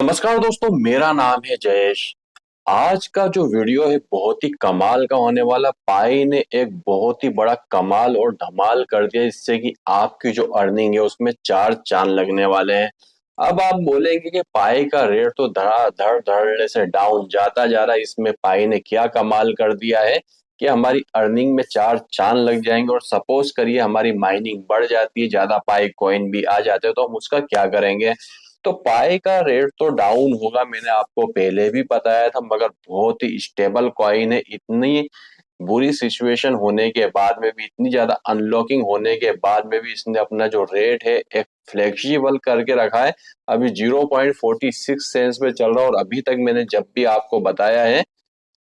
नमस्कार दोस्तों, मेरा नाम है जयेश। आज का जो वीडियो है बहुत ही कमाल का होने वाला। पाई ने एक बहुत ही बड़ा कमाल और धमाल कर दिया, इससे कि आपकी जो अर्निंग है उसमें चार चांद लगने वाले हैं। अब आप बोलेंगे कि पाई का रेट तो धड़ाधड़ धड़ल्ले से डाउन जाता जा रहा है, इसमें पाई ने क्या कमाल कर दिया है कि हमारी अर्निंग में चार चांद लग जाएंगे। और सपोज करिए हमारी माइनिंग बढ़ जाती है, ज्यादा पाई कॉइन भी आ जाते हैं, तो हम उसका क्या करेंगे। तो पाई का रेट तो डाउन होगा, मैंने आपको पहले भी बताया था, मगर बहुत ही स्टेबल कॉइन है। इतनी बुरी सिचुएशन होने के बाद में भी, इतनी ज्यादा अनलॉकिंग होने के बाद में भी इसने अपना जो रेट है एक फ्लेक्सिबल करके रखा है। अभी 0.46 सेंस में चल रहा है, और अभी तक मैंने जब भी आपको बताया है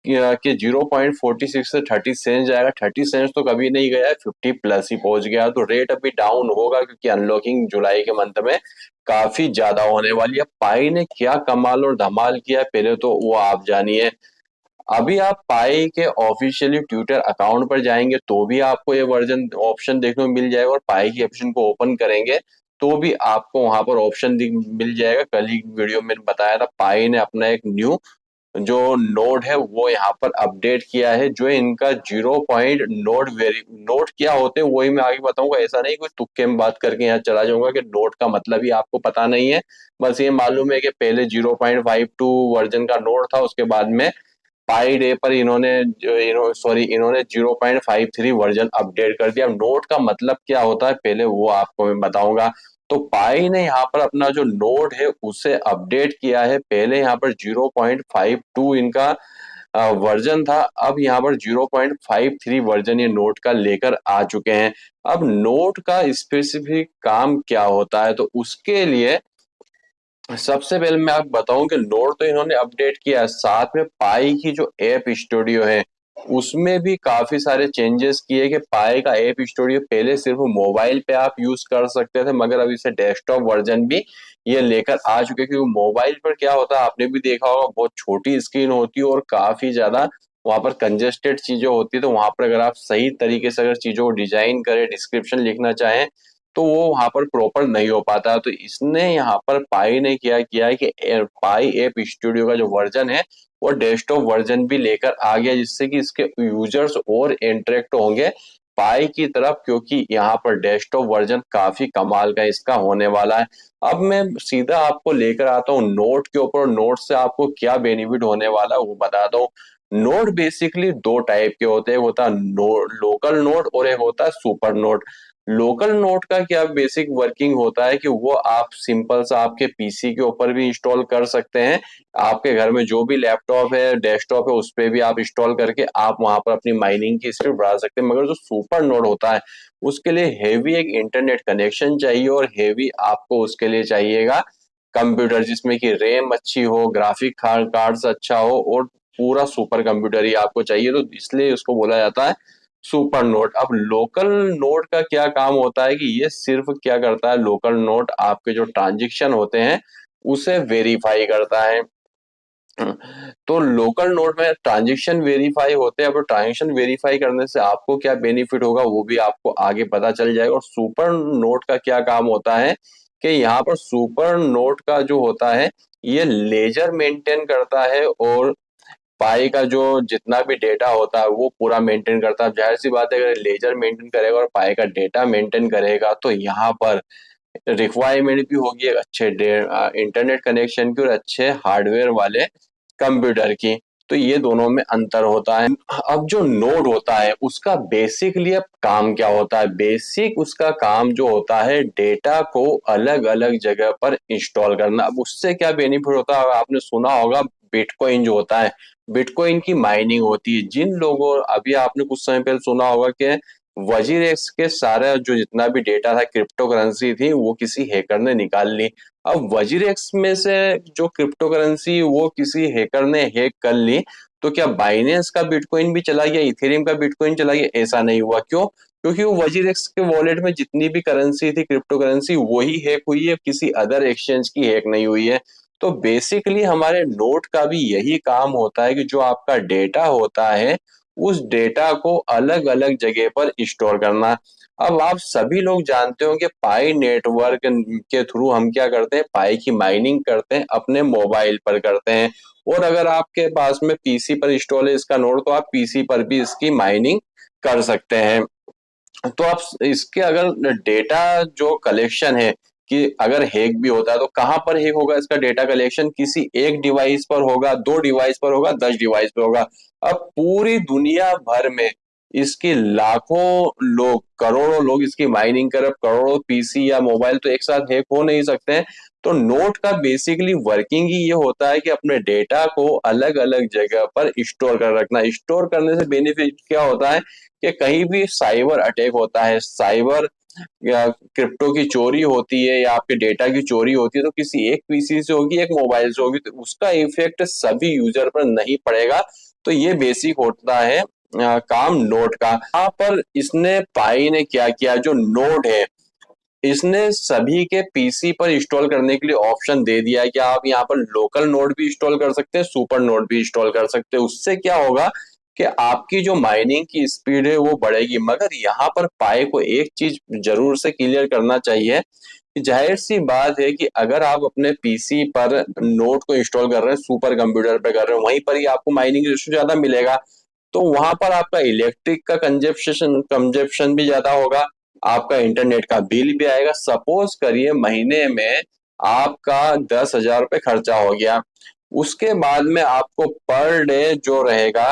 कि 0.46 से 30 सेंस जाएगा, 30 सेंस तो कभी नहीं गया है, 50 प्लस ही पहुंच गया। तो रेट अभी डाउन होगा क्योंकि अनलॉकिंग जुलाई के मंथ में काफी ज्यादा होने वाली है। पाई ने क्या कमाल और धमाल किया है पहले तो वो आप जानिए। अभी आप पाई के ऑफिशियली ट्विटर अकाउंट पर जाएंगे तो भी आपको ये वर्जन ऑप्शन देखने को मिल जाएगा, और पाई की ऑप्शन को ओपन करेंगे तो भी आपको वहां पर ऑप्शन मिल जाएगा। कल ही वीडियो में बताया था, पाई ने अपना एक न्यू जो नोड है वो यहाँ पर अपडेट किया है। जो इनका 0 पॉइंट नोड क्या होते हैं वही मैं आगे बताऊंगा। ऐसा नहीं कोई तुक्के में बात करके यहाँ चला जाऊंगा कि नोड का मतलब ही आपको पता नहीं है। बस ये मालूम है कि पहले 0.52 वर्जन का नोड था, उसके बाद में पाई डे पर इन्होंने 0.53 वर्जन अपडेट कर दिया। नोड का मतलब क्या होता है पहले वो आपको मैं बताऊंगा। तो पाई ने यहाँ पर अपना जो नोड है उसे अपडेट किया है। पहले यहाँ पर 0.52 इनका वर्जन था, अब यहाँ पर 0.53 वर्जन ये नोट का लेकर आ चुके हैं। अब नोट का स्पेसिफिक काम क्या होता है, तो उसके लिए सबसे पहले मैं आपको बताऊं कि नोड तो इन्होंने अपडेट किया है, साथ में पाई की जो ऐप स्टूडियो है उसमें भी काफी सारे चेंजेस किए। कि पाई का ऐप स्टूडियो पहले सिर्फ मोबाइल पे आप यूज कर सकते थे, मगर अब इसे डेस्कटॉप वर्जन भी ये लेकर आ चुके हैं। क्योंकि मोबाइल पर क्या होता है आपने भी देखा होगा, बहुत छोटी स्क्रीन होती है और काफी ज्यादा वहां पर कंजेस्टेड चीजें होती है। तो वहां पर अगर आप सही तरीके से अगर चीजों को डिजाइन करें, डिस्क्रिप्शन लिखना चाहें, तो वो वहां पर प्रॉपर नहीं हो पाता। तो इसने यहाँ पर पाई ने क्या किया है कि पाई ऐप स्टूडियो का जो वर्जन है वो डेस्कटॉप वर्जन भी लेकर आ गया, जिससे कि इसके यूजर्स और इंटरेक्ट होंगे पाई की तरफ, क्योंकि यहाँ पर डेस्कटॉप वर्जन काफी कमाल का इसका होने वाला है। अब मैं सीधा आपको लेकर आता हूँ नोट के ऊपर, नोट से आपको क्या बेनिफिट होने वाला है वो बताता हूँ। नोट बेसिकली दो टाइप के होते हैं, एक होता है लोकल नोट और एक होता है सुपर नोट। लोकल नोट का क्या बेसिक वर्किंग होता है कि वो आप सिंपल सा आपके पीसी के ऊपर भी इंस्टॉल कर सकते हैं। आपके घर में जो भी लैपटॉप है, डेस्कटॉप है, उस पे भी आप इंस्टॉल करके आप वहां पर अपनी माइनिंग की स्पीड बढ़ा सकते हैं। मगर जो सुपर नोड होता है उसके लिए हेवी एक इंटरनेट कनेक्शन चाहिए, और हेवी आपको उसके लिए चाहिएगा कंप्यूटर, जिसमें कि रैम अच्छी हो, ग्राफिक कार्ड अच्छा हो, और पूरा सुपर कंप्यूटर ही आपको चाहिए। तो इसलिए उसको बोला जाता है सुपर नोट। अब लोकल नोट का क्या काम होता है कि ये सिर्फ क्या करता है, लोकल नोट आपके जो ट्रांजैक्शन होते हैं उसे वेरीफाई करता है। तो लोकल नोट में ट्रांजैक्शन वेरीफाई होते हैं। अब ट्रांजैक्शन वेरीफाई करने से आपको क्या बेनिफिट होगा वो भी आपको आगे पता चल जाएगा। और सुपर नोट का क्या काम होता है कि यहाँ पर सुपर नोट का जो होता है ये लेजर मेंटेन करता है, और पाई का जो जितना भी डेटा होता है वो पूरा मेंटेन करता है। जाहिर सी बात है, अगर लेजर मेंटेन करेगा और पाई का डेटा मेंटेन करेगा तो यहाँ पर रिक्वायरमेंट भी होगी एक अच्छे इंटरनेट कनेक्शन की और अच्छे हार्डवेयर वाले कंप्यूटर की। तो ये दोनों में अंतर होता है। अब जो नोड होता है उसका बेसिकली अब काम क्या होता है, बेसिक उसका काम जो होता है डेटा को अलग अलग जगह पर इंस्टॉल करना। अब उससे क्या बेनिफिट होता है, आपने सुना होगा बिटकॉइन जो होता है, बिटकॉइन की माइनिंग होती है। जिन लोगों, अभी आपने कुछ समय पहले सुना होगा कि वजीरेक्स के सारा जो जितना भी डेटा था, क्रिप्टो करेंसी थी, वो किसी हैकर ने निकाल ली। अब वजीरेक्स में से जो क्रिप्टो करेंसी वो किसी हैकर ने हैक कर ली, तो क्या बाइनेंस का बिटकॉइन भी चला गया, इथेरियम का बिटकॉइन चला गया? ऐसा नहीं हुआ। क्यों? क्योंकि वो वजीरेक्स के वॉलेट में जितनी भी करेंसी थी, क्रिप्टो करेंसी, वही हैक हुई है, किसी अदर एक्सचेंज की हैक नहीं हुई है। तो बेसिकली हमारे नोट का भी यही काम होता है कि जो आपका डेटा होता है उस डेटा को अलग अलग जगह पर स्टोर करना। अब आप सभी लोग जानते हो कि पाई नेटवर्क के थ्रू हम क्या करते हैं, पाई की माइनिंग करते हैं, अपने मोबाइल पर करते हैं। और अगर आपके पास में पीसी पर इंस्टॉल है इसका नोड, तो आप पीसी पर भी इसकी माइनिंग कर सकते हैं। तो आप इसके अगर डेटा जो कलेक्शन है, कि अगर हैक भी होता है तो कहाँ पर हैक होगा, इसका डेटा कलेक्शन किसी एक डिवाइस पर होगा, 2 डिवाइस पर होगा, 10 डिवाइस पर होगा। अब पूरी दुनिया भर में इसकी लाखों लोग, करोड़ों लोग इसकी माइनिंग कर, करोड़ों पीसी या मोबाइल तो एक साथ हैक हो नहीं सकते हैं। तो नोट का बेसिकली वर्किंग ही ये होता है कि अपने डेटा को अलग अलग जगह पर स्टोर कर रखना। स्टोर करने से बेनिफिट क्या होता है कि कहीं भी साइबर अटैक होता है, साइबर या क्रिप्टो की चोरी होती है या आपके डेटा की चोरी होती है, तो किसी एक पीसी से होगी, एक मोबाइल से होगी, तो उसका इफेक्ट सभी यूजर पर नहीं पड़ेगा। तो ये बेसिक होता है काम नोड का। यहाँ पर इसने पाई ने क्या किया, जो नोड है इसने सभी के पीसी पर इंस्टॉल करने के लिए ऑप्शन दे दिया है कि आप यहाँ पर लोकल नोड भी इंस्टॉल कर सकते हैं, सुपर नोड भी इंस्टॉल कर सकते हैं। उससे क्या होगा कि आपकी जो माइनिंग की स्पीड है वो बढ़ेगी। मगर यहाँ पर पाई को एक चीज जरूर से क्लियर करना चाहिए कि जाहिर सी बात है कि अगर आप अपने पीसी पर नोड को इंस्टॉल कर रहे हैं, सुपर कंप्यूटर पे कर रहे हैं, वहीं पर ही आपको माइनिंग रेशो ज्यादा मिलेगा। तो वहां पर आपका इलेक्ट्रिक का कंजप्शन भी ज्यादा होगा, आपका इंटरनेट का बिल भी आएगा। सपोज करिए महीने में आपका 10,000 रुपये खर्चा हो गया, उसके बाद में आपको पर डे जो रहेगा,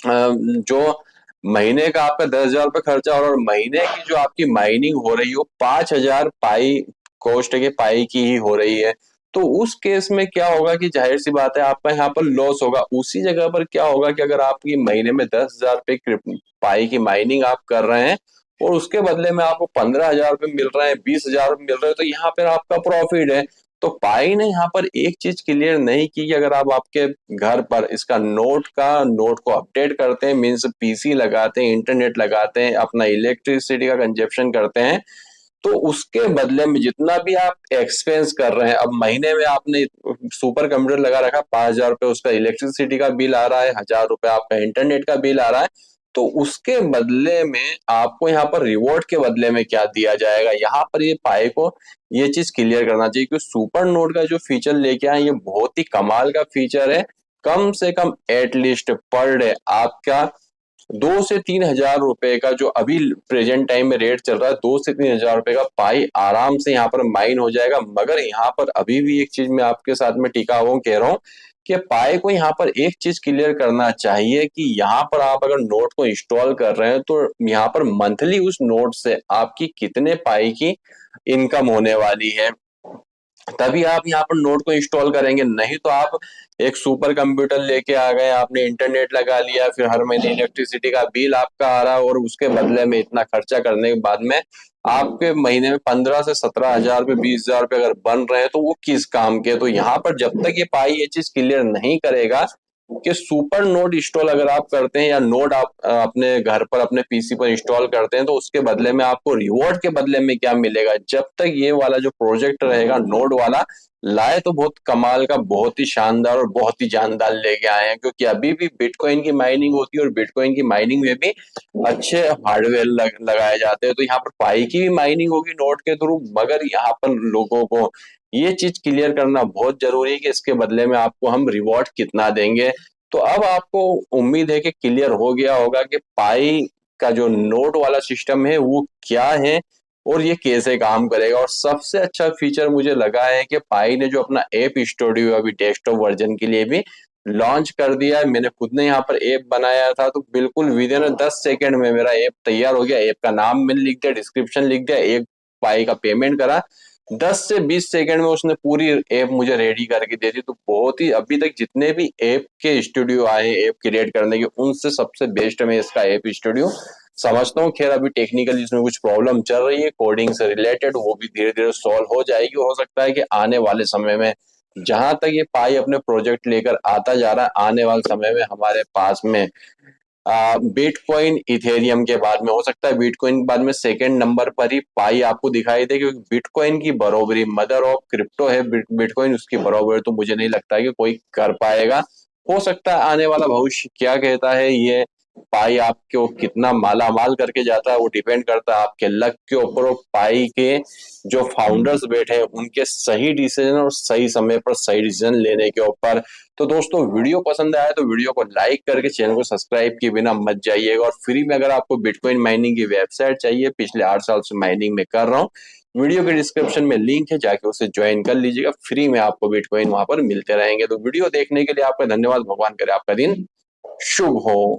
जो महीने का आपका 10,000 रुपये खर्चा और महीने की जो आपकी माइनिंग हो रही हो 5,000 पाई कॉस्ट के पाई की ही हो रही है। तो उस केस में क्या होगा कि जाहिर सी बात है आपका यहाँ पर लॉस होगा। उसी जगह पर क्या होगा कि अगर आपकी महीने में 10,000 रुपये पाई की माइनिंग आप कर रहे हैं और उसके बदले में आपको 15,000 रुपये मिल रहे हैं, 20,000 रुपये मिल रहे हैं, तो यहाँ पर आपका प्रॉफिट है। तो पाई ने यहाँ पर एक चीज क्लियर नहीं की कि अगर आप आपके घर पर इसका नोट को अपडेट करते हैं, मीन्स पीसी लगाते हैं, इंटरनेट लगाते हैं, अपना इलेक्ट्रिसिटी का कंजप्शन करते हैं, तो उसके बदले में जितना भी आप एक्सपेंस कर रहे हैं, अब महीने में आपने सुपर कंप्यूटर लगा रखा 5,000 रुपये, उसका इलेक्ट्रिसिटी का बिल आ रहा है, 1,000 रुपये आपका इंटरनेट का बिल आ रहा है, तो उसके बदले में आपको यहाँ पर रिवॉर्ड के बदले में क्या दिया जाएगा, यहाँ पर ये पाई को ये चीज क्लियर करना चाहिए कि सुपर नोड का जो फीचर लेके आए ये बहुत ही कमाल का फीचर है। कम से कम एटलीस्ट पर डे आपका 2 से 3 हजार रुपए का, जो अभी प्रेजेंट टाइम में रेट चल रहा है, 2 से 3 हजार रुपए का पाई आराम से यहाँ पर माइन हो जाएगा। मगर यहाँ पर अभी भी एक चीज मैं आपके साथ में टिका हुआ कह रहा हूँ कि पाई को यहाँ पर एक चीज क्लियर करना चाहिए कि यहाँ पर आप अगर नोट को इंस्टॉल कर रहे हैं तो यहाँ पर मंथली उस नोट से आपकी कितने पाई की इनकम होने वाली है, तभी आप यहाँ पर नोड को इंस्टॉल करेंगे। नहीं तो आप एक सुपर कंप्यूटर लेके आ गए, आपने इंटरनेट लगा लिया, फिर हर महीने इलेक्ट्रिसिटी का बिल आपका आ रहा है और उसके बदले में इतना खर्चा करने के बाद में आपके महीने में 15 से 17 हजार रुपये, 20,000 रुपये अगर बन रहे हैं, तो वो किस काम के। तो यहाँ पर जब तक ये पाई ये चीज क्लियर नहीं करेगा कि सुपर नोड इंस्टॉल अगर आप करते हैं या नोड आप अपने घर पर अपने पीसी पर इंस्टॉल करते हैं, तो उसके बदले में आपको रिवॉर्ड के बदले में क्या मिलेगा, जब तक ये वाला जो प्रोजेक्ट रहेगा नोड वाला लाए तो बहुत कमाल का, बहुत ही शानदार और बहुत ही जानदार लेके आए हैं। क्योंकि अभी भी बिटकॉइन की माइनिंग होती है और बिटकॉइन की माइनिंग में भी अच्छे हार्डवेयर लगाए जाते हैं। तो यहाँ पर पाई की भी माइनिंग होगी नोड के थ्रू, मगर यहाँ पर लोगों को ये चीज क्लियर करना बहुत जरूरी है कि इसके बदले में आपको हम रिवॉर्ड कितना देंगे। तो अब आपको उम्मीद है कि क्लियर हो गया होगा कि पाई का जो नोट वाला सिस्टम है वो क्या है और ये कैसे काम करेगा। और सबसे अच्छा फीचर मुझे लगा है कि पाई ने जो अपना ऐप स्टूडियो अभी डेस्कटॉप वर्जन के लिए भी लॉन्च कर दिया है। मैंने खुद ने यहाँ पर ऐप बनाया था, तो बिल्कुल विद इन 10 सेकेंड में मेरा ऐप तैयार हो गया। ऐप का नाम मैंने लिख दिया, डिस्क्रिप्शन लिख दिया, एक पाई का पेमेंट करा, 10 से 20 सेकंड में उसने पूरी ऐप मुझे रेडी करके दे दी। तो बहुत ही, अभी तक जितने भी ऐप के स्टूडियो आए ऐप क्रिएट करने के, उनसे सबसे बेस्ट मैं इसका ऐप स्टूडियो समझता हूँ। खैर अभी टेक्निकली इसमें कुछ प्रॉब्लम चल रही है कोडिंग से रिलेटेड, वो भी धीरे धीरे सॉल्व हो जाएगी। हो सकता है कि आने वाले समय में, जहां तक ये पाई अपने प्रोजेक्ट लेकर आता जा रहा है, आने वाले समय में हमारे पास में बिटकॉइन इथेरियम के बाद में, हो सकता है बिटकॉइन के बाद में सेकंड नंबर पर ही पाई आपको दिखाई दे। क्योंकि बिटकॉइन की बरोबरी, मदर ऑफ क्रिप्टो है बिटकॉइन, उसकी बरोबरी तो मुझे नहीं लगता है कि कोई कर पाएगा। हो सकता है आने वाला भविष्य क्या कहता है, ये पाई आपको कितना मालामाल करके जाता है वो डिपेंड करता है आपके लक के ऊपर और पाई के जो फाउंडर्स बैठे हैं उनके सही डिसीजन और सही समय पर सही डिसीजन लेने के ऊपर। तो दोस्तों वीडियो पसंद आया तो वीडियो को लाइक करके चैनल को सब्सक्राइब किए बिना मत जाइएगा। और फ्री में अगर आपको बिटकॉइन माइनिंग की वेबसाइट चाहिए, पिछले 8 साल से माइनिंग में कर रहा हूँ, वीडियो के डिस्क्रिप्शन में लिंक है, जाके उसे ज्वाइन कर लीजिएगा। फ्री में आपको बिटकॉइन वहां पर मिलते रहेंगे। तो वीडियो देखने के लिए आपका धन्यवाद। भगवान करे आपका दिन शुभ हो।